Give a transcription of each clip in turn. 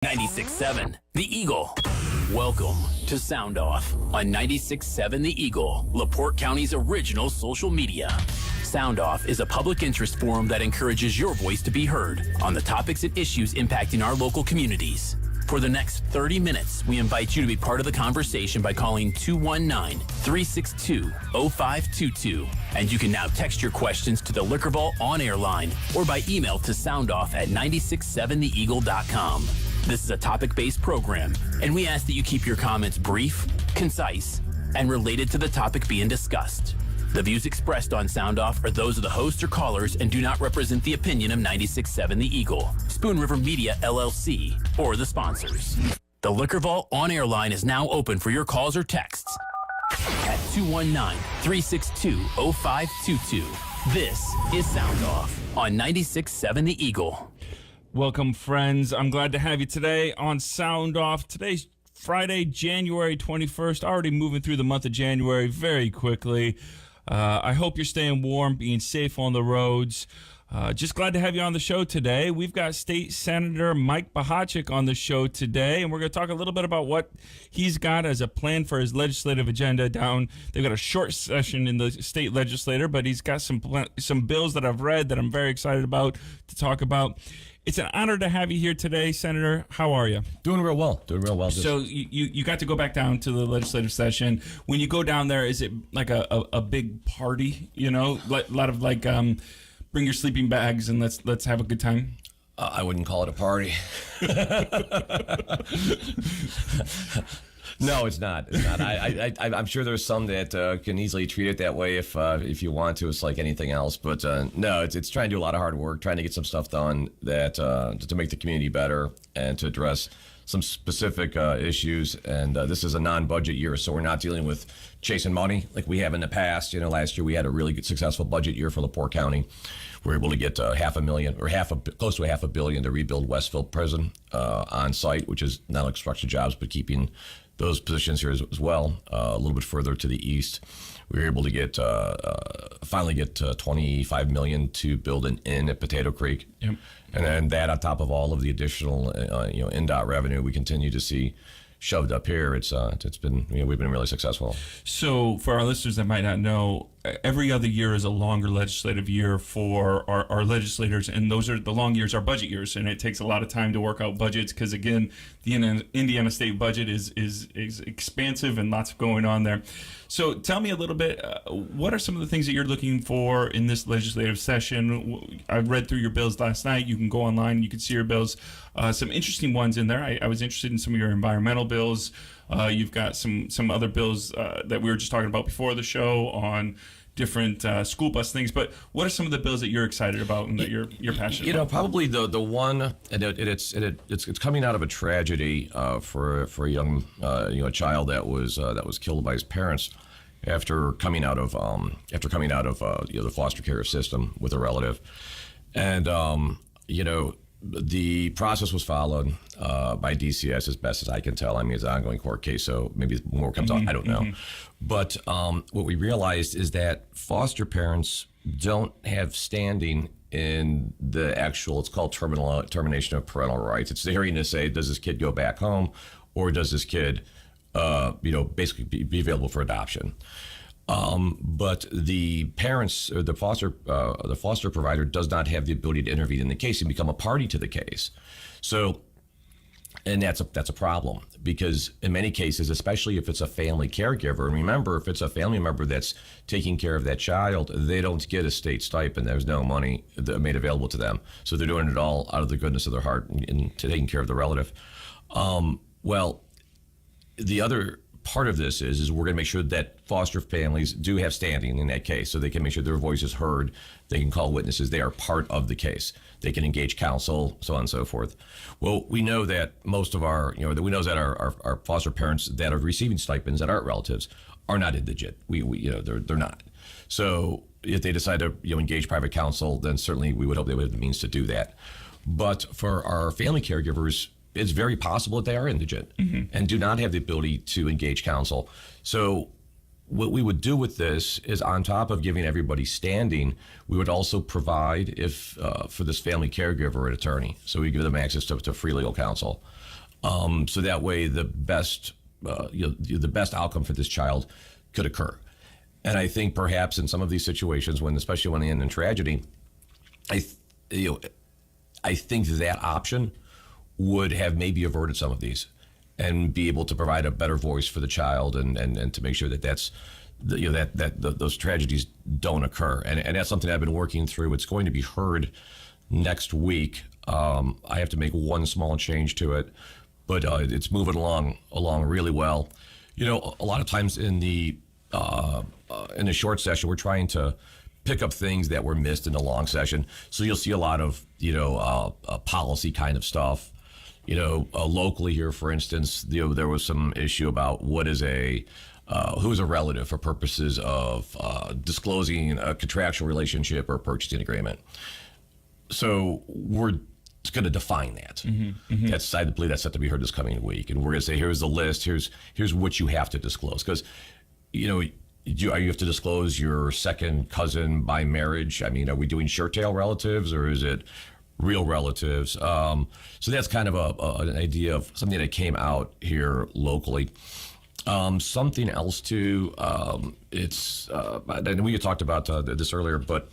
96.7 The Eagle. Welcome to Sound Off on 96.7 The Eagle, LaPorte County's original social media. Sound Off is a public interest forum that encourages your voice to be heard on the topics and issues impacting our local communities. For the next 30 minutes, we invite you to be part of the conversation by calling 219-362-0522. And you can now text your questions to the Liquor Vault on-air line or by email to soundoff@967theeagle.com. This is a topic-based program, and we ask that you keep your comments brief, concise, and related to the topic being discussed. The views expressed on Sound Off are those of the hosts or callers and do not represent the opinion of 96.7 The Eagle, Spoon River Media, LLC, or the sponsors. The Liquor Vault on-air line is now open for your calls or texts at 219-362-0522. This is Sound Off on 96.7 The Eagle. Welcome, friends. I'm glad to have you today on Sound Off. Today's Friday, January 21st, already moving through the month of January very quickly. I hope you're staying warm, being safe on the roads. Just glad to have you on the show today. We've got State Senator Mike Bohacek on the show today, and we're going to talk a little bit about what he's got as a plan for his legislative agenda down. They've got a short session in the state legislature, but he's got some bills that I've read that I'm very excited about to talk about. It's an honor to have you here today, Senator. How are you? Doing real well. So you got to go back down to the legislative session. When you go down there, is it like a big party? You know, a lot of like bring your sleeping bags and let's have a good time. I wouldn't call it a party. No, it's not. It's not. I'm sure there's some that can easily treat it that way if you want to. It's like anything else. But no, it's trying to do a lot of hard work, trying to get some stuff done that to make the community better and to address some specific issues. And this is a non-budget year, so we're not dealing with chasing money like we have in the past. You know, last year we had a really good, successful budget year for LaPorte County. We were able to get close to $500 million to rebuild Westfield Prison on site, which is not only construction jobs, but keeping those positions here as well. A little bit further to the east, we were able to get finally get $25 million to build an inn at Potato Creek. Yep. And then that on top of all of the additional NDOT revenue we continue to see shoved up here. It's been we've been really successful. So for our listeners that might not know, every other year is a longer legislative year for our legislators, and those are the long years are budget years, and it takes a lot of time to work out budgets because again, the Indiana state budget is expansive and lots going on there. So tell me a little bit, what are some of the things that you're looking for in this legislative session? I read through your bills last night. You can go online and you can see your bills. Some interesting ones in there. I was interested in some of your environmental bills. You've got some other bills that we were just talking about before the show on different school bus things. But what are some of the bills that you're excited about and that you're passionate about? Probably the one, and it's coming out of a tragedy for a young a child that was killed by his parents after coming out of the foster care system with a relative, and the process was followed by DCS as best as I can tell. I mean, it's an ongoing court case, so maybe more comes out. I don't know. But what we realized is that foster parents don't have standing in the actual, it's called termination of parental rights. It's the hearing to say, does this kid go back home or does this kid, basically be available for adoption? But the parents or the foster provider does not have the ability to intervene in the case and become a party to the case. So, and that's a problem because in many cases, especially if it's a family caregiver, and remember, if it's a family member that's taking care of that child, they don't get a state stipend. There's no money made available to them. So they're doing it all out of the goodness of their heart and taking care of the relative. Well, the other part of this is we're going to make sure that foster families do have standing in that case so they can make sure their voice is heard. They can call witnesses. They are part of the case. They can engage counsel, so on and so forth. Well, we know that most of our foster parents that are receiving stipends that aren't relatives are not indigent. They're not. So if they decide to engage private counsel, then certainly we would hope they would have the means to do that. But for our family caregivers, it's very possible that they are indigent and do not have the ability to engage counsel. So what we would do with this is, on top of giving everybody standing, we would also provide, for this family caregiver, an attorney. So we give them access to free legal counsel. so that way the best the best outcome for this child could occur. And I think perhaps in some of these situations, especially when they end in tragedy, I think that option would have maybe averted some of these, and be able to provide a better voice for the child, and to make sure that those tragedies don't occur. And that's something I've been working through. It's going to be heard next week. I have to make one small change to it, but it's moving along really well. A lot of times in the short session, we're trying to pick up things that were missed in the long session. So you'll see a lot of policy kind of stuff. Locally here, for instance, there was some issue about what is who's a relative for purposes of disclosing a contractual relationship or purchasing agreement. So we're going to define that. I believe that's set to be heard this coming week, and we're going to say, here's the list. Here's what you have to disclose, because you have to disclose your second cousin by marriage. I mean, are we doing short tail relatives, or is it real relatives? So that's kind of an idea of something that came out here locally. Something else too. And we had talked about this earlier, but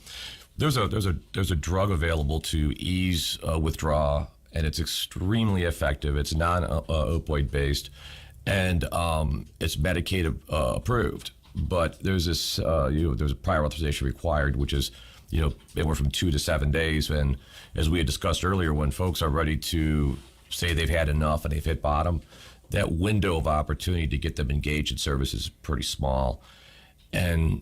there's a drug available to ease withdrawal, and it's extremely effective. It's non-opioid based, and it's Medicaid approved. But there's there's a prior authorization required, which is anywhere from 2 to 7 days. And as we had discussed earlier, when folks are ready to say they've had enough and they've hit bottom, that window of opportunity to get them engaged in services is pretty small. And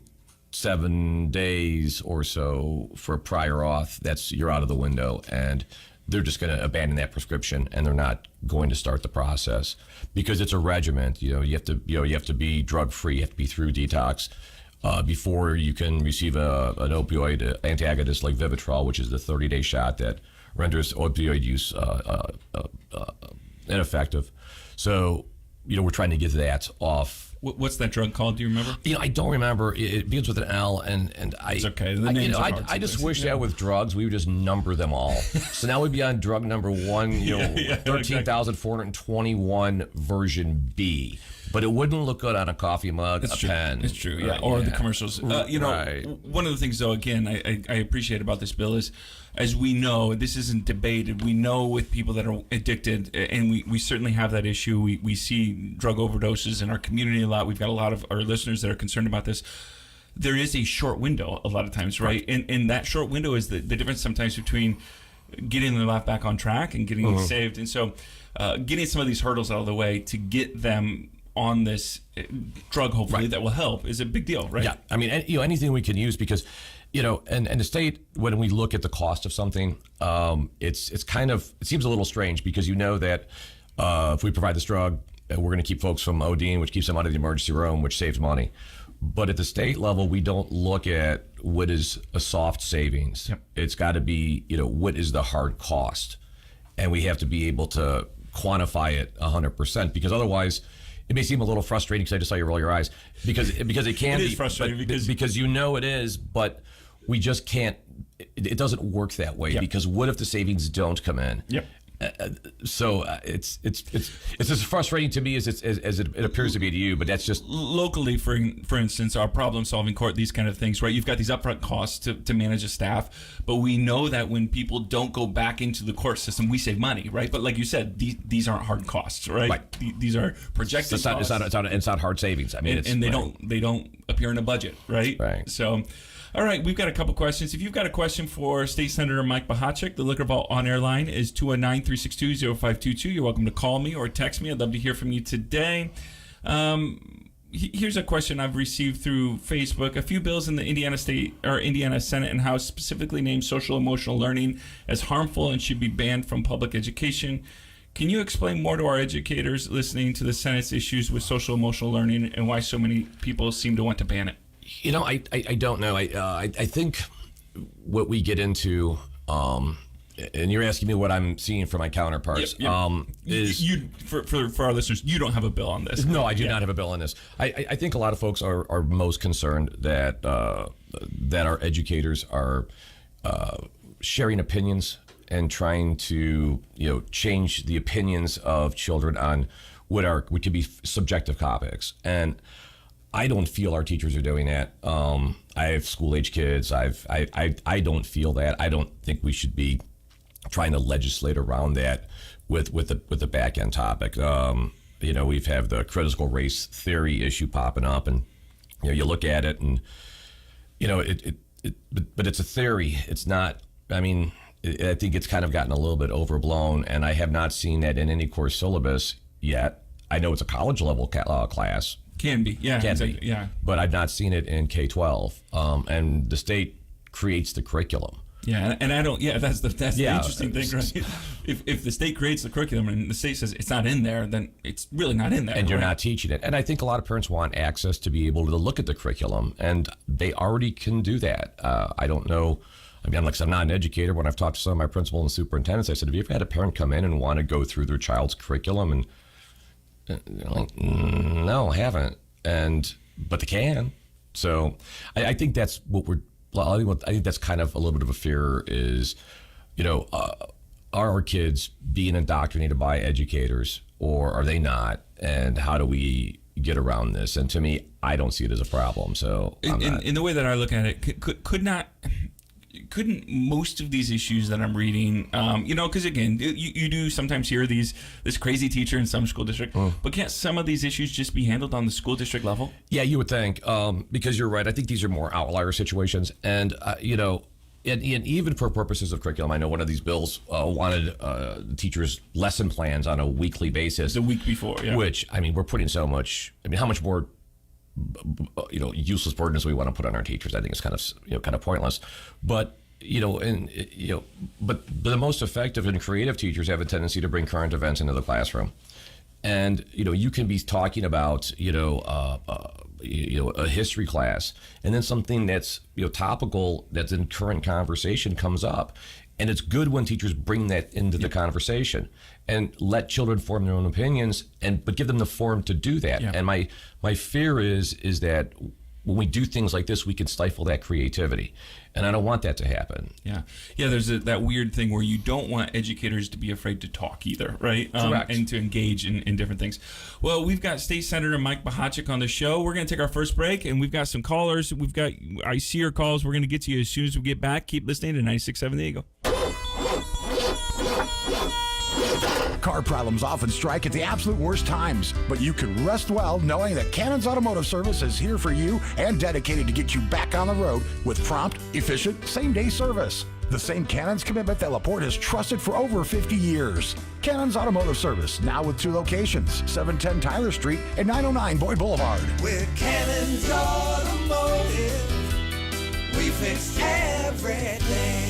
7 days or so for a prior auth, you're out of the window, and they're just going to abandon that prescription, and they're not going to start the process, because it's a regimen. You have to be drug free, you have to be through detox before you can receive an opioid antagonist like Vivitrol, which is the 30-day shot that renders opioid use ineffective. So, we're trying to get that off. What's that drug called? Do you remember? I don't remember. It begins with an L, and it's okay. The names are hard I just wish that with drugs we would just number them all. So now we'd be on drug number 1, 13,421 version B. But it wouldn't look good on a coffee mug, pen. It's true, yeah. Or the commercials. Right. One of the things, though, again, I appreciate about this bill is, as we know, this isn't debated. We know with people that are addicted, and we certainly have that issue. We see drug overdoses in our community a lot. We've got a lot of our listeners that are concerned about this. There is a short window a lot of times, right? And that short window is the difference sometimes between getting their life back on track and getting saved. And so getting some of these hurdles out of the way to get them on this drug, hopefully, that will help, is a big deal, right? Yeah, I mean, anything we can use, because and the state, when we look at the cost of something, it seems a little strange, because that if we provide this drug, we're going to keep folks from ODing, which keeps them out of the emergency room, which saves money. But at the state level, we don't look at what is a soft savings. Yep. It's got to be, what is the hard cost, and we have to be able to quantify it 100%, because otherwise, it may seem a little frustrating, because I just saw you roll your eyes, because it can be. It is frustrating because it is, but we just can't. It doesn't work that way. Yep. Because what if the savings don't come in? Yep. So it's as frustrating to me as it appears to be to you, but that's just locally. For instance, our problem-solving court, these kind of things, right? You've got these upfront costs to manage a staff, but we know that when people don't go back into the court system, we save money, right? But like you said, these aren't hard costs, right? These are projected costs. It's not hard savings. I mean, they don't appear in a budget, right? Right. So. All right, we've got a couple questions. If you've got a question for State Senator Mike Bohacek, the Liquor Vault on-air line is 219-362-0522. You're welcome to call me or text me. I'd love to hear from you today. Here's a question I've received through Facebook. A few bills in the Indiana Senate and House specifically name social emotional learning as harmful and should be banned from public education. Can you explain more to our educators listening to the Senate's issues with social emotional learning and why so many people seem to want to ban it? I don't know. I think what we get into, and you're asking me what I'm seeing from my counterparts, is for our listeners, you don't have a bill on this. No, I do not have a bill on this. I think a lot of folks are most concerned that our educators are sharing opinions and trying to change the opinions of children on what could be subjective topics. And I don't feel our teachers are doing that. I have school age kids. I don't feel that. I don't think we should be trying to legislate around that with the back end topic. We've have the critical race theory issue popping up, and you look at it, and but it's a theory. It's not. I mean, I think it's kind of gotten a little bit overblown, and I have not seen that in any course syllabus yet. I know it's a college level class. Can be, yeah. Can be, yeah. But I've not seen it in K-12, and the state creates the curriculum. Yeah, and I don't. Yeah, that's the Yeah. interesting thing, right? If the state creates the curriculum and the state says it's not in there, then it's really not in there, and you're right? not teaching it. And I think a lot of parents want access to be able to look at the curriculum, and they already can do that. I don't know. I mean, I'm not an educator. When I've talked to some of my principals and superintendents, I said, "Have you ever had a parent come in and want to go through their child's curriculum?" And they're like, "No, I haven't." But they can. So I think that's what I think that's kind of a little bit of a fear is, are our kids being indoctrinated by educators, or are they not? And how do we get around this? And to me, I don't see it as a problem. So in the way that I look at it, couldn't most of these issues that I'm reading, because again, you do sometimes hear this crazy teacher in some school district, but can't some of these issues just be handled on the school district level? Yeah, you would think, because you're right. I think these are more outlier situations, and and even for purposes of curriculum, I know one of these bills wanted teachers' lesson plans on a weekly basis. The week before, yeah. Which, I mean, we're putting so much. I mean, how much more useless burdens we want to put on our teachers? I think it's kind of pointless. But but the most effective and creative teachers have a tendency to bring current events into the classroom, and you can be talking about a history class, and then something that's topical, that's in current conversation comes up. And it's good when teachers bring that into the conversation and let children form their own opinions, but give them the forum to do that. Yeah. And my fear is that when we do things like this, we can stifle that creativity. And I don't want that to happen. Yeah. Yeah, there's that weird thing where you don't want educators to be afraid to talk either, right? Correct. And to engage in different things. Well, we've got State Senator Mike Bohacek on the show. We're going to take our first break, and we've got some callers. I see your calls. We're going to get to you as soon as we get back. Keep listening to 96.7 The Eagle. Car problems often strike at the absolute worst times, but you can rest well knowing that Cannon's Automotive Service is here for you and dedicated to get you back on the road with prompt, efficient, same-day service. The same Cannon's commitment that LaPorte has trusted for over 50 years. Cannon's Automotive Service, now with 2 locations, 710 Tyler Street and 909 Boyd Boulevard. With Cannon's Automotive, we fix everything.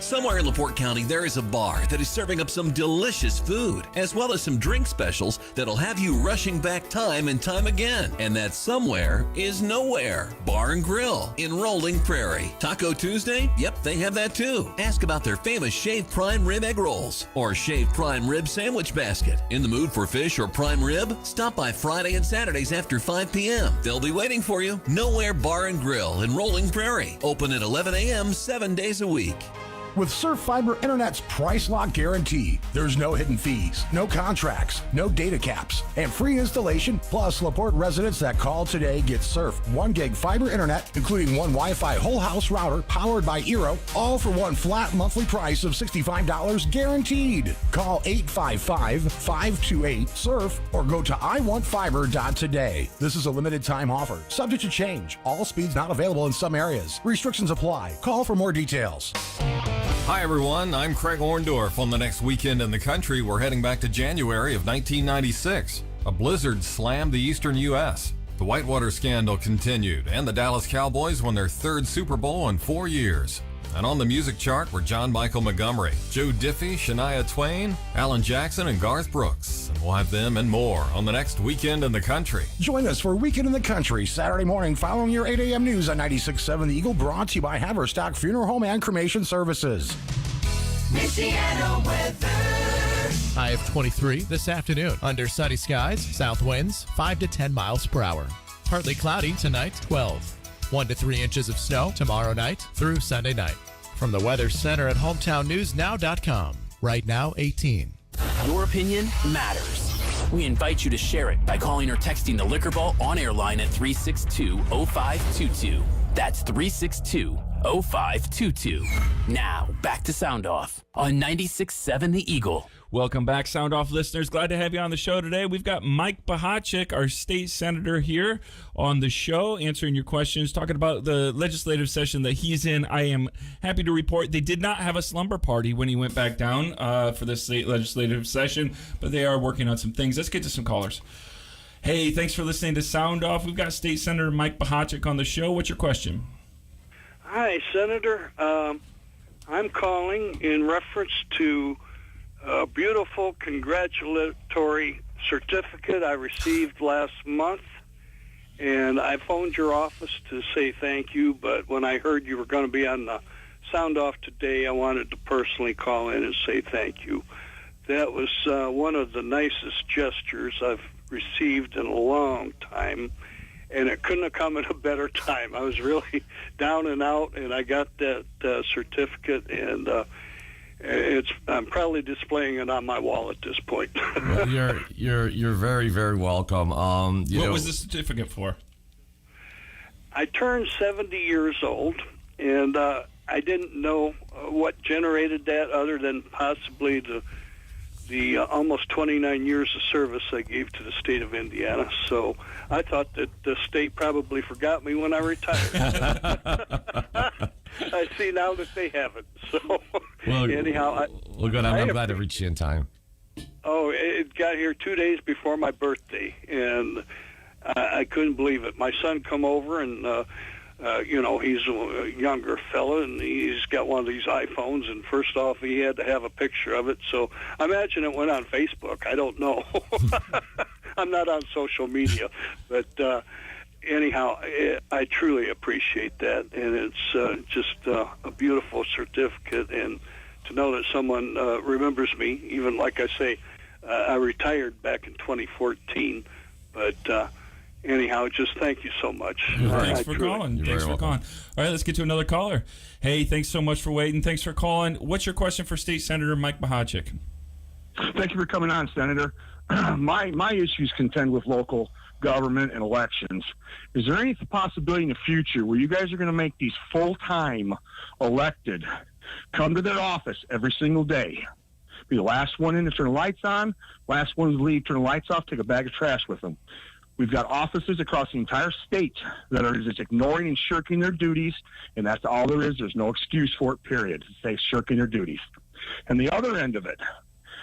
Somewhere in LaPorte County, there is a bar that is serving up some delicious food, as well as some drink specials that'll have you rushing back time and time again. And that somewhere is nowhere. Bar and Grill in Rolling Prairie. Taco Tuesday? Yep, they have that too. Ask about their famous shaved prime rib egg rolls or shaved prime rib sandwich basket. In the mood for fish or prime rib? Stop by Friday and Saturdays after 5 p.m. They'll be waiting for you. Nowhere Bar and Grill in Rolling Prairie. Open at 11 a.m. 7 days a week. With Surf Fiber Internet's price lock guarantee, there's no hidden fees, no contracts, no data caps, and free installation. Plus, LaPorte residents that call today get Surf 1 gig fiber internet, including 1 Wi-Fi whole house router powered by Eero, all for one flat monthly price of $65 guaranteed. Call 855-528-SURF or go to iwantfiber.today. This is a limited time offer, subject to change. All speeds not available in some areas. Restrictions apply. Call for more details. Hi, everyone. I'm Craig Orndorff. On the next weekend in the country, we're heading back to January of 1996. A blizzard slammed the eastern U.S. The Whitewater scandal continued, and the Dallas Cowboys won their 3rd Super Bowl in 4 years. And on the music chart were John Michael Montgomery, Joe Diffie, Shania Twain, Alan Jackson, and Garth Brooks. And we'll have them and more on the next Weekend in the Country. Join us for Weekend in the Country, Saturday morning following your 8 a.m. news on 96.7 The Eagle, brought to you by Haverstock Funeral Home and Cremation Services. Michiana weather. High of 23 this afternoon. Under sunny skies, south winds 5 to 10 miles per hour. Partly cloudy tonight, 12. 1 to 3 inches of snow tomorrow night through Sunday night. From the Weather Center at hometownnewsnow.com. Right now, 18. Your opinion matters. We invite you to share it by calling or texting the Liquor Ball on-air line at 362-0522. That's 362-0522. Now, back to Sound Off on 96.7 The Eagle. Welcome back, Sound Off listeners. Glad to have you on the show today. We've got Mike Bohacek, our state senator, here on the show, answering your questions, talking about the legislative session that he's in. I am happy to report they did not have a slumber party when he went back down for the state legislative session, but they are working on some things. Let's get to some callers. Hey, thanks for listening to Sound Off. We've got State Senator Mike Bohacek on the show. What's your question? Hi, Senator. I'm calling in reference to a beautiful congratulatory certificate I received last month, and I phoned your office to say thank you, but when I heard you were going to be on the Sound Off today, I wanted to personally call in and say thank you. That was one of the nicest gestures I've received in a long time, and it couldn't have come at a better time. I was really down and out, and I got that certificate, and I'm probably displaying it on my wall at this point. Well, you're very, very welcome. What was the certificate for? I turned 70 years old, and I didn't know what generated that other than possibly the almost 29 years of service I gave to the state of Indiana. So I thought that the state probably forgot me when I retired. I see now that they haven't. So anyhow, good. I'm glad to reach you in time. Oh, it got here 2 days before my birthday, and I couldn't believe it. My son come over, and he's a younger fella, and he's got one of these iPhones, and first off, he had to have a picture of it. So I imagine it went on Facebook. I don't know. I'm not on social media, but anyhow, I truly appreciate that, and it's just a beautiful certificate, and to know that someone remembers me, even like I say, I retired back in 2014, but anyhow, just thank you so much. Thanks for calling. Thanks for calling. All right, let's get to another caller. Hey, thanks so much for waiting. Thanks for calling. What's your question for State Senator Mike Bohacek? Thank you for coming on, Senator. My issues contend with local government and elections. Is there any possibility in the future where you guys are going to make these full-time elected come to their office every single day? Be the last one in to turn the lights on, last one to leave, turn the lights off, take a bag of trash with them. We've got offices across the entire state that are just ignoring and shirking their duties, and that's all there is. There's no excuse for it, period, to say shirking their duties. And the other end of it,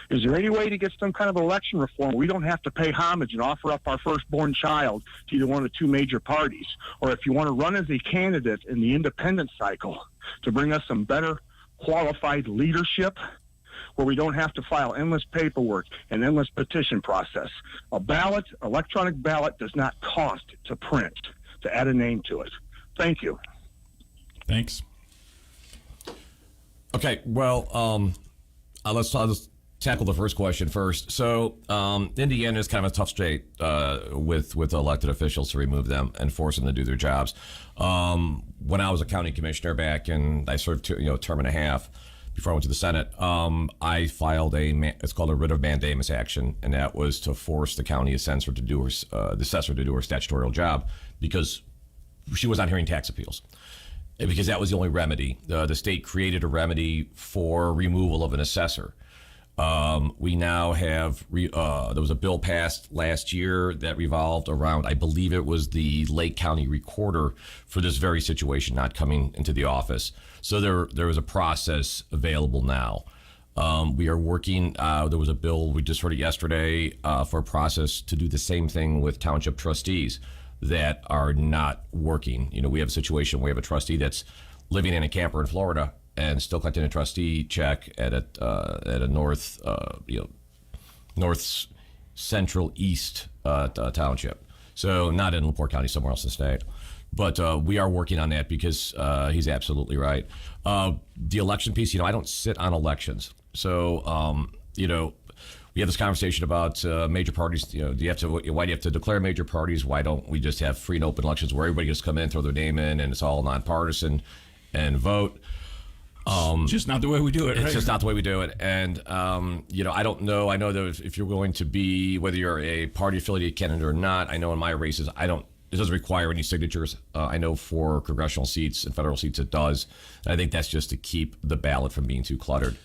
is there any way to get some kind of election reform? We don't have to pay homage and offer up our firstborn child to either one of the two major parties. Or if you want to run as a candidate in the independent cycle to bring us some better qualified leadership where we don't have to file endless paperwork and endless petition process. A ballot, electronic ballot, does not cost to print, to add a name to it. Thank you. Thanks. Okay, well, let's tackle the first question first. So Indiana is kind of a tough state with elected officials to remove them and force them to do their jobs. When I was a county commissioner back in, I served term and a half before I went to the Senate, I filed it's called a writ of mandamus action, and that was to force the county assessor to do her statutory job because she was not hearing tax appeals. Because that was the only remedy. The state created a remedy for removal of an assessor. We now have, there was a bill passed last year that revolved around, I believe it was the Lake County recorder for this very situation not coming into the office. So there is a process available now. We are working, there was a bill, we just heard it yesterday, for a process to do the same thing with township trustees that are not working. We have a situation where we have a trustee that's living in a camper in Florida and still collecting a trustee check at a north central east township. So not in LaPorte County, somewhere else in the state. But we are working on that because he's absolutely right. The election piece, I don't sit on elections. So, we have this conversation about major parties. Why do you have to declare major parties? Why don't we just have free and open elections where everybody just come in, throw their name in, and it's all nonpartisan and vote? Just not the way we do it, right? It's just not the way we do it. And, I don't know. I know that if you're going to be, whether you're a party affiliated candidate or not, I know in my races, it doesn't require any signatures. I know for congressional seats and federal seats it does. And I think that's just to keep the ballot from being too cluttered.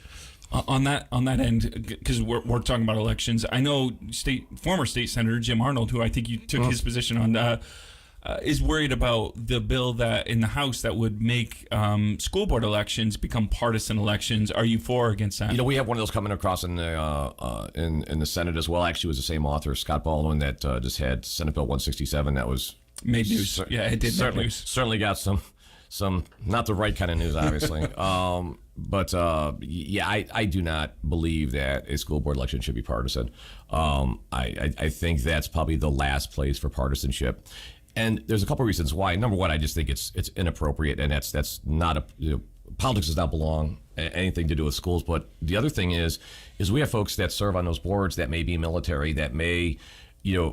On that end, because we're talking about elections, I know former state senator Jim Arnold, who I think you took his position on, is worried about the bill that in the House that would make school board elections become partisan elections. Are you for or against that? We have one of those coming across in the in the Senate as well. Actually, it was the same author, Scott Baldwin, that just had Senate Bill 167. That was made news. It did certainly make news. Certainly got some not the right kind of news, obviously. I do not believe that a school board election should be partisan. I think that's probably the last place for partisanship. And there's a couple of reasons why. Number one, I just think it's inappropriate, and that's not politics does not belong anything to do with schools. But the other thing is we have folks that serve on those boards that may be military, that may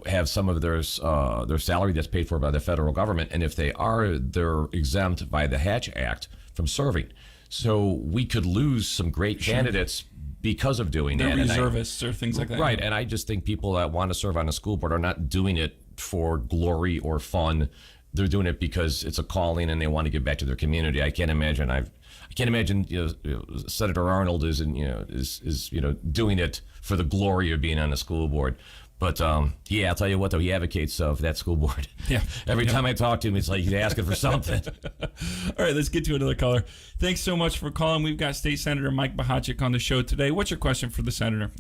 have some of their salary that's paid for by the federal government, and if they're exempt by the Hatch Act from serving. So we could lose some great candidates because of doing that. Reservists or things like that. Right, and I just think people that want to serve on a school board are not doing it for glory or fun. They're doing it because it's a calling and they want to give back to their community. I can't imagine Senator Arnold is doing it for the glory of being on a school board. But I'll tell you what, though, he advocates of that school board. Yeah. Every time I talk to him, it's like he's asking for something. All right, let's get to another caller. Thanks so much for calling. We've got State Senator Mike Bohacek on the show today. What's your question for the senator?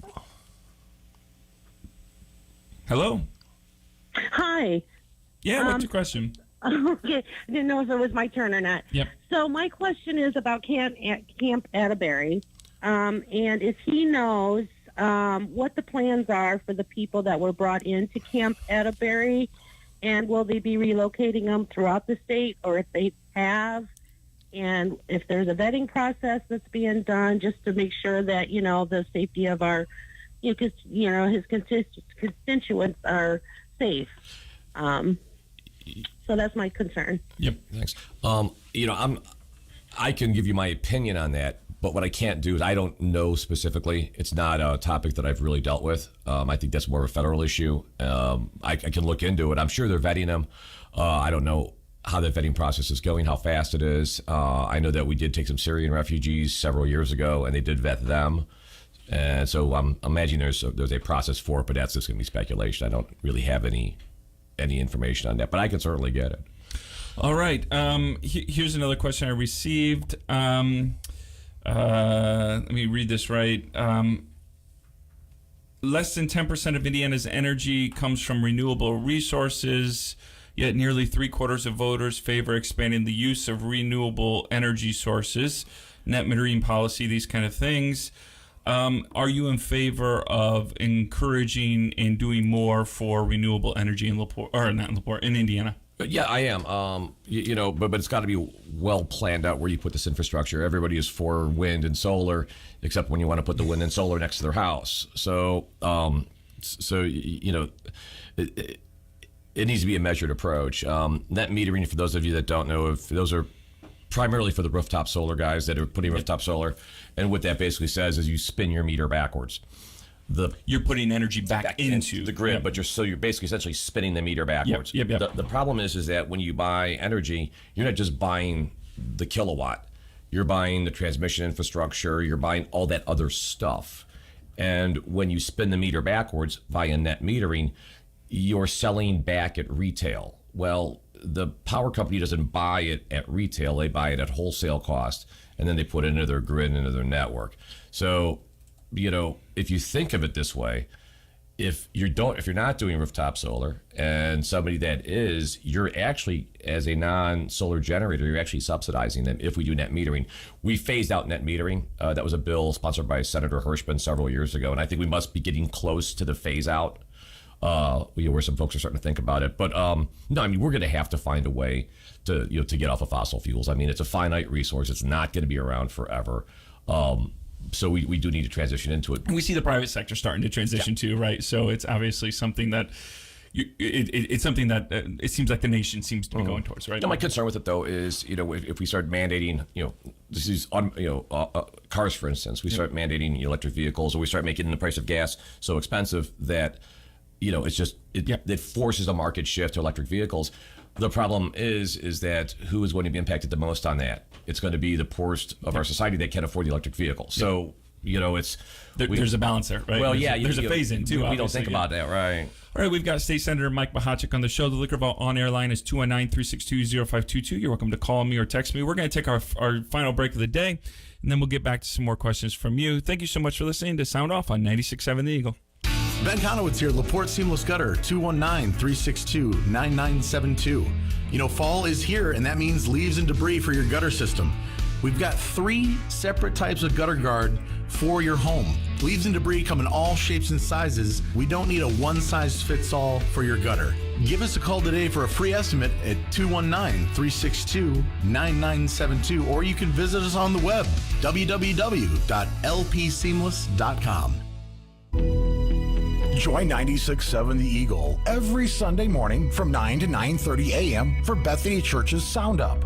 Hello. Hi. Yeah, what's your question? Okay, I didn't know if it was my turn or not. Yep. So my question is about Camp Atterbury, and if he knows what the plans are for the people that were brought into Camp Atterbury, and will they be relocating them throughout the state, or if they have, and if there's a vetting process that's being done just to make sure that the safety of our, his constituents are safe. So that's my concern. Yep. Thanks. I can give you my opinion on that, but what I can't do is I don't know specifically. It's not a topic that I've really dealt with. I think that's more of a federal issue. I can look into it. I'm sure they're vetting them. I don't know how the vetting process is going, how fast it is. I know that we did take some Syrian refugees several years ago, and they did vet them. And so I'm imagining there's a process for it, but that's just going to be speculation. I don't really have any information on that, but I can certainly get it. All right. Here's another question I received. Let me read this right. Less than 10% of Indiana's energy comes from renewable resources, yet nearly 3/4 of voters favor expanding the use of renewable energy sources, net metering policy, these kind of things. Are you in favor of encouraging and doing more for renewable energy in in Indiana? Yeah, I am. But it's got to be well planned out where you put this infrastructure. Everybody is for wind and solar, except when you want to put the wind and solar next to their house. So, it needs to be a measured approach. Net metering, for those of you that don't know, if those are primarily for the rooftop solar guys that are putting rooftop solar, and what that basically says is you spin your meter backwards. You're putting energy back into the grid, but you're basically essentially spinning the meter backwards. Yep. The problem is that when you buy energy, you're not just buying the kilowatt. You're buying the transmission infrastructure. You're buying all that other stuff. And when you spin the meter backwards via net metering, you're selling back at retail. Well, the power company doesn't buy it at retail. They buy it at wholesale cost, and then they put it into their grid, into their network. So, if you think of it this way, if you're not doing rooftop solar, and somebody that is, you're actually, as a non-solar generator, you're actually subsidizing them. If we do net metering, we phased out net metering. That was a bill sponsored by Senator Hirschman several years ago, and I think we must be getting close to the phase out. Where some folks are starting to think about it, but we're going to have to find a way to get off of fossil fuels. I mean, it's a finite resource; it's not going to be around forever. So we do need to transition into it. And we see the private sector starting to transition too, right? So it's obviously something that it's something that it seems like the nation seems to be going towards, right? No, my concern with it though is, if we start mandating, this is cars, for instance, we start mandating electric vehicles, or we start making the price of gas so expensive that it forces a market shift to electric vehicles. The problem is that who is going to be impacted the most on that? It's going to be the poorest of our society that can't afford the electric vehicle. So, there's a balance there, right? Well, there's a phase in too. We don't think about that, right? All right, we've got State Senator Mike Bohacek on the show. The Liquor Vault on-air line is 219-362-0522. You're welcome to call me or text me. We're going to take our final break of the day, and then we'll get back to some more questions from you. Thank you so much for listening to Sound Off on 96.7 The Eagle. Ben Conowitz here, LaPorte Seamless Gutter, 219-362-9972. Fall is here, and that means leaves and debris for your gutter system. We've got 3 separate types of gutter guard for your home. Leaves and debris come in all shapes and sizes. We don't need a one-size-fits-all for your gutter. Give us a call today for a free estimate at 219-362-9972, or you can visit us on the web, www.lpseamless.com. Join 96.7 The Eagle every Sunday morning from 9 to 9:30 a.m. for Bethany Church's Sound Up.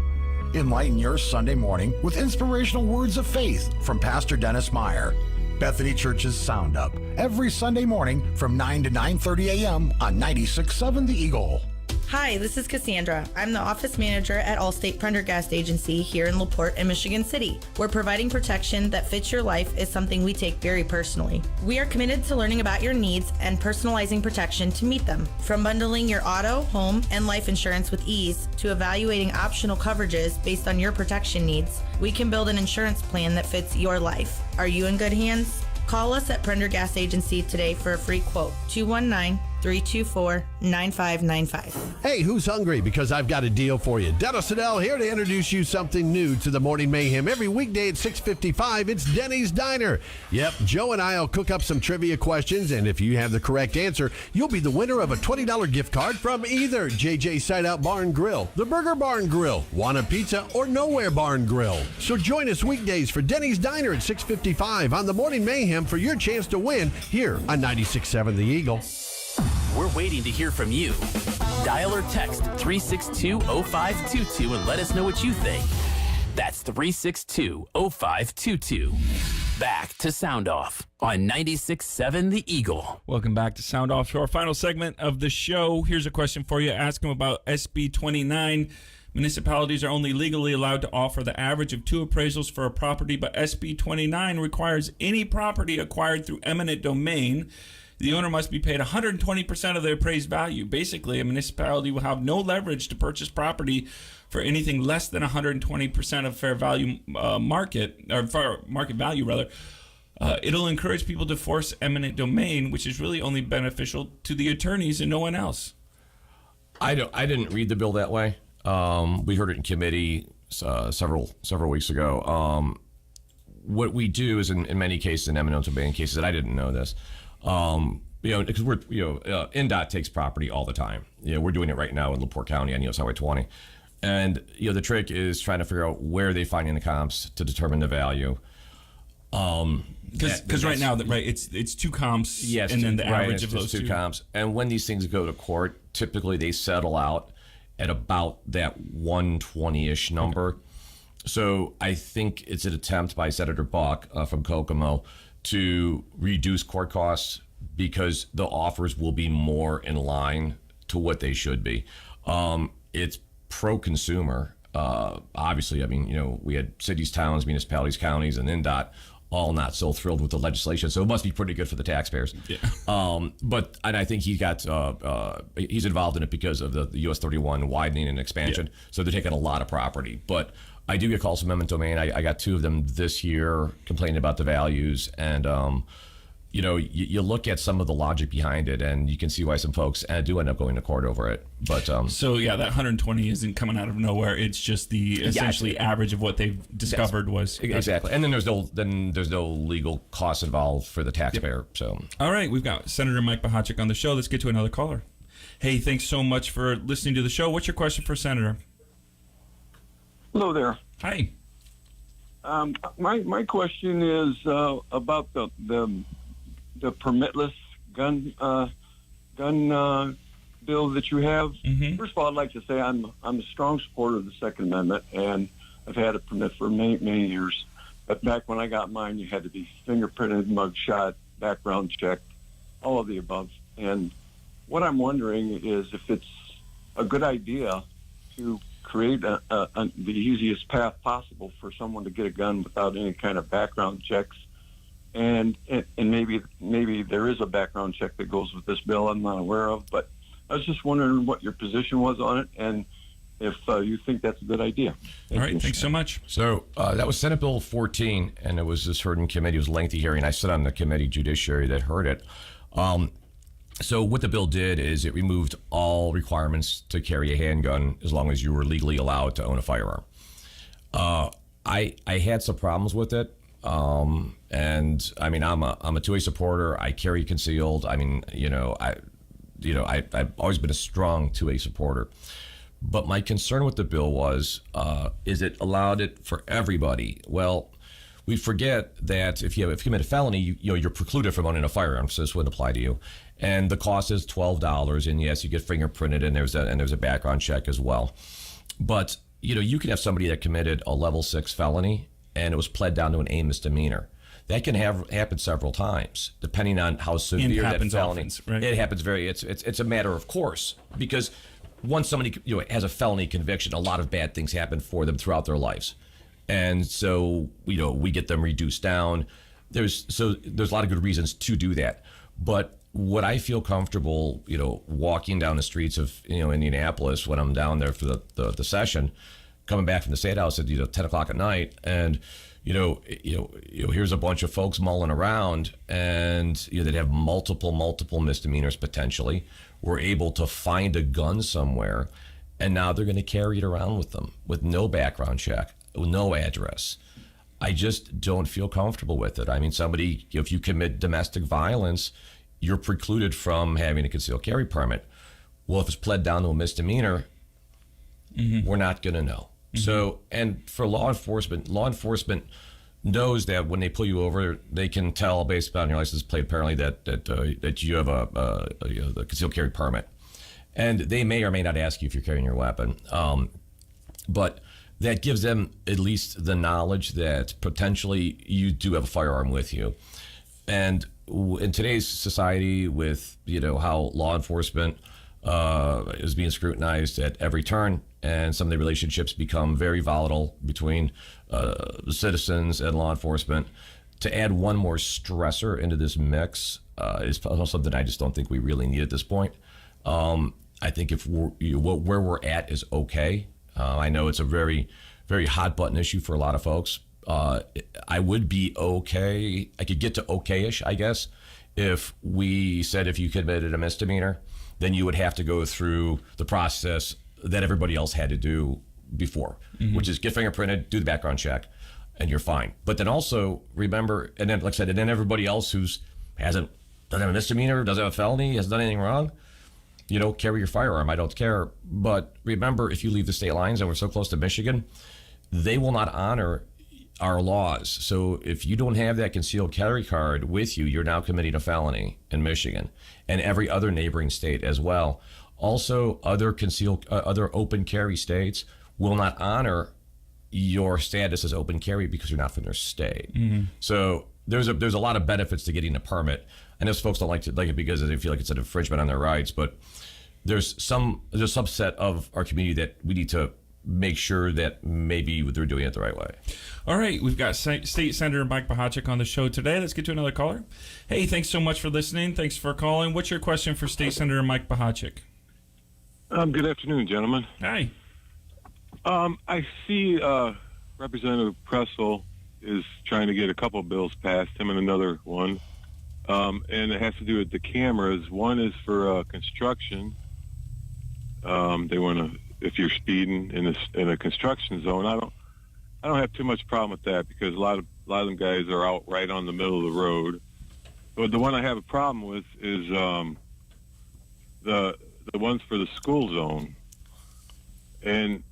Enlighten your Sunday morning with inspirational words of faith from Pastor Dennis Meyer. Bethany Church's Sound Up every Sunday morning from 9 to 9:30 a.m. on 96.7 The Eagle. Hi, this is Cassandra. I'm the office manager at Allstate Prendergast Agency here in LaPorte and Michigan City, where providing protection that fits your life is something we take very personally. We are committed to learning about your needs and personalizing protection to meet them. From bundling your auto, home, and life insurance with ease to evaluating optional coverages based on your protection needs, we can build an insurance plan that fits your life. Are you in good hands? Call us at Prendergast Agency today for a free quote, 219-324-9595. Hey, who's hungry? Because I've got a deal for you. Dennis Adele here to introduce you something new to the Morning Mayhem. Every weekday at 6:55, it's Denny's Diner. Yep, Joe and I will cook up some trivia questions, and if you have the correct answer, you'll be the winner of a $20 gift card from either JJ Sideout Bar and Grill, the Burger Bar and Grill, Wanna Pizza, or Nowhere Bar and Grill. So join us weekdays for Denny's Diner at 6:55 on the Morning Mayhem for your chance to win here on 96.7 The Eagle. We're waiting to hear from you. Dial or text 362-0522 and let us know what you think. That's 362-0522. Back to Sound Off on 96.7 The Eagle. Welcome back to Sound Off, to our final segment of the show. Here's a question for you. Ask them about SB 29. Municipalities are only legally allowed to offer the average of 2 appraisals for a property, but SB 29 requires any property acquired through eminent domain, the owner must be paid 120% of the appraised value. Basically, a municipality will have no leverage to purchase property for anything less than 120% of fair value market value rather. It'll encourage people to force eminent domain, which is really only beneficial to the attorneys and no one else. I didn't read the bill that way. We heard it in committee several weeks ago. What we do is, in many cases, in eminent domain cases, and I didn't know this, because NDOT takes property all the time. We're doing it right now in LaPorte County on Highway 20, and the trick is trying to figure out where they find in the comps to determine the value. Because right now, it's 2 comps, yes, and then the average of those 2 comps. And when these things go to court, typically they settle out at about that 120-ish number. Okay. So I think it's an attempt by Senator Buck from Kokomo to reduce court costs because the offers will be more in line to what they should be. It's pro-consumer. Obviously, we had cities, towns, municipalities, counties, and NDOT all not so thrilled with the legislation, so it must be pretty good for the taxpayers. Yeah. And I think he's involved in it because of the US 31 widening and expansion, so they're taking a lot of property. But I do get calls from eminent domain. I got 2 of them this year complaining about the values, and you look at some of the logic behind it, and you can see why some folks do end up going to court over it. But so that 120 isn't coming out of nowhere. It's just the essentially average of what they've discovered was exactly. And then there's no legal costs involved for the taxpayer. Yep. So all right, we've got Senator Mike Bohacek on the show. Let's get to another caller. Hey, thanks so much for listening to the show. What's your question for Senator? Hello there. Hi. My question is about the permitless gun bill that you have. Mm-hmm. First of all, I'd like to say I'm a strong supporter of the Second Amendment, and I've had a permit for many years. But back when I got mine, you had to be fingerprinted, mugshot, background checked, all of the above. And what I'm wondering is if it's a good idea to create the easiest path possible for someone to get a gun without any kind of background checks. And maybe there is a background check that goes with this bill I'm not aware of, but I was just wondering what your position was on it and if you think that's a good idea. All right, thanks so much. So that was Senate Bill 14, and it was just heard in committee. It was a lengthy hearing. I sit on the committee judiciary that heard it. So what the bill did is it removed all requirements to carry a handgun as long as you were legally allowed to own a firearm. I had some problems with it. And I mean, I'm a 2A supporter. I carry concealed. I mean, I've always been a strong 2A supporter. But my concern with the bill was, is it allowed it for everybody? Well, we forget that if you commit a felony, you're precluded from owning a firearm, so this wouldn't apply to you. And the cost is $12, and yes, you get fingerprinted, and there's a background check as well. But you can have somebody that committed a level 6 felony, and it was pled down to an A misdemeanor. That can happen several times, depending on how severe that felony. Often, right? It happens it's a matter of course, because once somebody has a felony conviction, a lot of bad things happen for them throughout their lives, and so we get them reduced down. There's a lot of good reasons to do that, but what I feel comfortable, walking down the streets of Indianapolis when I'm down there for the session, coming back from the State House at 10 o'clock at night, and here's a bunch of folks mulling around, and that have multiple misdemeanors potentially. We're able to find a gun somewhere, and now they're going to carry it around with them with no background check, no address. I just don't feel comfortable with it. I mean, somebody, if you commit domestic violence, you're precluded from having a concealed carry permit. Well, if it's pled down to a misdemeanor, we're not going to know. So, and for law enforcement knows that when they pull you over, they can tell based on your license plate apparently that you have a concealed carry permit, and they may or may not ask you if you're carrying your weapon, but that gives them at least the knowledge that potentially you do have a firearm with you. And in today's society, with how law enforcement is being scrutinized at every turn, and some of the relationships become very volatile between citizens and law enforcement, to add one more stressor into this mix is something I just don't think we really need at this point. I think if where we're at is okay. I know it's a very, very hot button issue for a lot of folks. I would be okay. I could get to okay-ish, I guess, if we said if you committed a misdemeanor, then you would have to go through the process that everybody else had to do before, which is get fingerprinted, do the background check, and you're fine. But then also remember, and then like I said, and then everybody else doesn't have a misdemeanor, doesn't have a felony, hasn't done anything wrong, carry your firearm. I don't care. But remember, if you leave the state lines, and we're so close to Michigan, they will not honor our laws. So if you don't have that concealed carry card with you, you're now committing a felony in Michigan and every other neighboring state as well. Also, other open carry states will not honor your status as open carry because you're not from their state. So there's a lot of benefits to getting a permit. I know folks don't like it because they feel like it's an infringement on their rights, but there's a subset of our community that we need to make sure that maybe they're doing it the right way. All right, we've got State Senator Mike Bohacek on the show today. Let's get to another caller. Hey, thanks so much for listening. Thanks for calling. What's your question for State Senator Mike Bohacek? Good afternoon, gentlemen. Hi. I see Representative Pressel is trying to get a couple bills passed, him and another one, and it has to do with the cameras. One is for construction. They want to, if you're speeding in a construction zone. I don't have too much problem with that because a lot of them guys are out right on the middle of the road. But the one I have a problem with is the ones for the school zone. And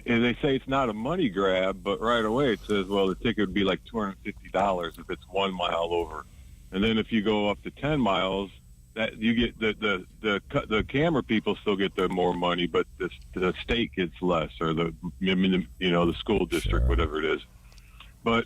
they say it's not a money grab, but right away it says, well, the ticket would be like $250 if it's 1 mile over. And then if you go up to 10 miles, that you get the camera people still get the more money, but the state gets less, or the school district, whatever it is. But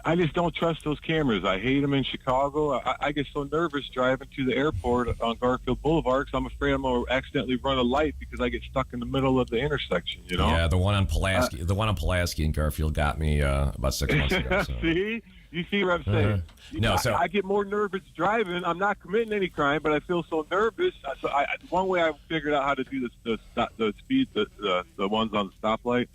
I just don't trust those cameras. I hate them in Chicago. I get so nervous driving to the airport on Garfield Boulevard because I'm afraid I'm going to accidentally run a light because I get stuck in the middle of the intersection, you know? Yeah, the one on Pulaski and Garfield got me about 6 months ago. So. See? You see what I'm saying? I get more nervous driving. I'm not committing any crime, but I feel so nervous. So one way I figured out how to do this, the speed, the ones on the stoplight,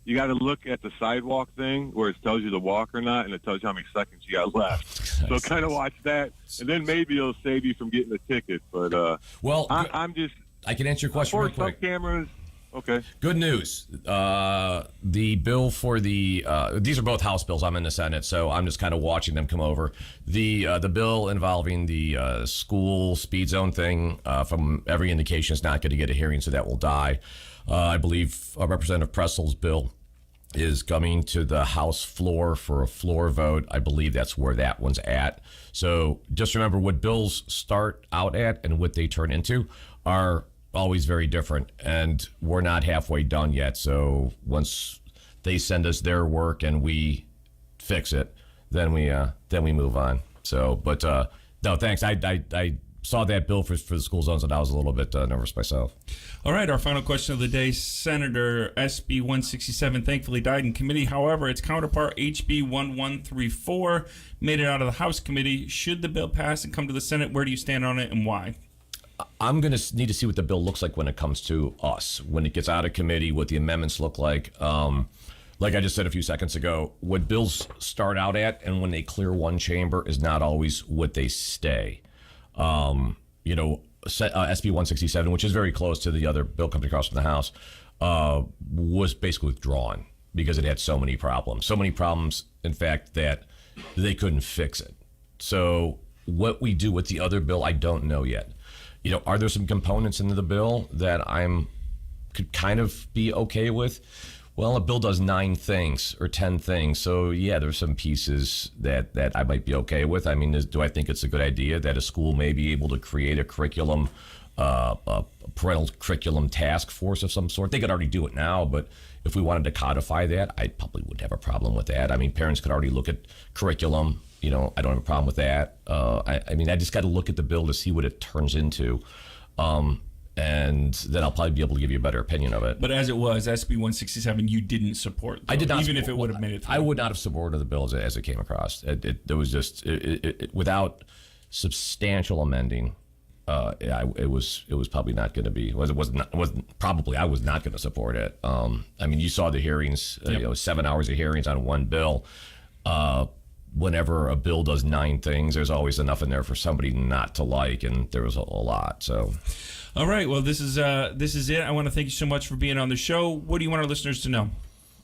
you got to look at the sidewalk thing where it tells you to walk or not, and it tells you how many seconds you got left. So kind of watch that, and then maybe it'll save you from getting a ticket. But I'm just. I can answer your question real quick. Cameras. Okay. Good news. The bill for these are both House bills. I'm in the Senate, so I'm just kind of watching them come over. The bill involving the school speed zone thing, from every indication, is not going to get a hearing, so that will die. I believe Representative Pressel's bill is coming to the House floor for a floor vote. I believe that's where that one's at. So just remember, what bills start out at and what they turn into are always very different, and we're not halfway done yet. So once they send us their work and we fix it, then we move on. So, but no, thanks. I saw that bill for the school zones, and I was a little bit nervous myself. All right, our final question of the day. Senator SB 167 thankfully died in committee. However, its counterpart, HB 1134, made it out of the House committee. Should the bill pass and come to the Senate, where do you stand on it and why? I'm going to need to see what the bill looks like when it comes to us, when it gets out of committee, what the amendments look like. Like I just said a few seconds ago, what bills start out at and when they clear one chamber is not always what they stay. SB 167, which is very close to the other bill coming across from the House, was basically withdrawn because it had so many problems. So many problems, in fact, that they couldn't fix it. So what we do with the other bill, I don't know yet. Are there some components into the bill that could kind of be okay with? Well, a bill does 9 things or 10 things. So, yeah, there's some pieces that I might be okay with. I mean, do I think it's a good idea that a school may be able to create a curriculum, a parental curriculum task force of some sort? They could already do it now, but if we wanted to codify that, I probably wouldn't have a problem with that. I mean, parents could already look at curriculum. I don't have a problem with that. I just got to look at the bill to see what it turns into. And then I'll probably be able to give you a better opinion of it. But as it was, SB 167, you didn't support. Though, I did not, even if it would have made it through. I would not have supported the bill as it came across. It was just without substantial amending. It was probably not going to be. I was not going to support it. You saw the hearings. 7 hours of hearings on one bill. Whenever a bill does 9 things, there's always enough in there for somebody not to like, and there was a lot. So. All right. Well, this is it. I want to thank you so much for being on the show. What do you want our listeners to know?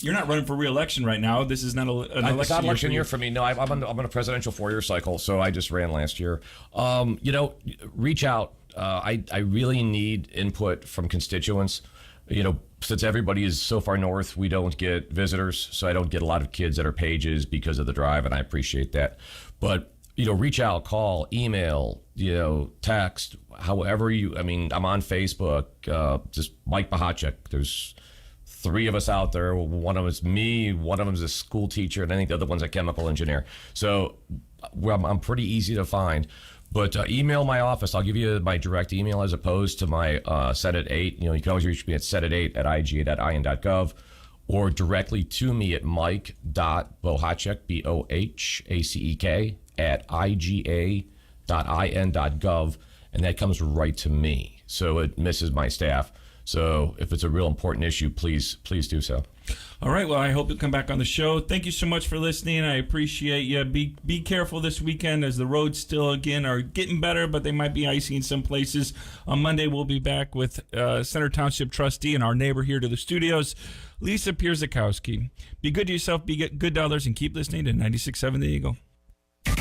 You're not running for re-election right now. This is not an election. It's not an election year for me. No, I'm on a presidential 4-year cycle, so I just ran last year. Reach out. I really need input from constituents. Since everybody is so far north, we don't get visitors, so I don't get a lot of kids that are pages because of the drive, and I appreciate that. But reach out, call, email, text, however I'm on Facebook, just Mike Bohacek. There's 3 of us out there. One of them is me, one of them is a school teacher, and I think the other one's a chemical engineer. So I'm pretty easy to find. But email my office. I'll give you my direct email as opposed to my Senate 8. You can always reach me at senate8@iga.in.gov or directly to me at mike.bohacek, Bohacek, @iga.in.gov, and that comes right to me. So it misses my staff. So if it's a real important issue, please do so. All right. Well, I hope you'll come back on the show. Thank you so much for listening. I appreciate you. Be careful this weekend as the roads still, again, are getting better, but they might be icy in some places. On Monday, we'll be back with Center Township trustee and our neighbor here to the studios, Lisa Pierzakowski. Be good to yourself, be good to others, and keep listening to 96.7 The Eagle.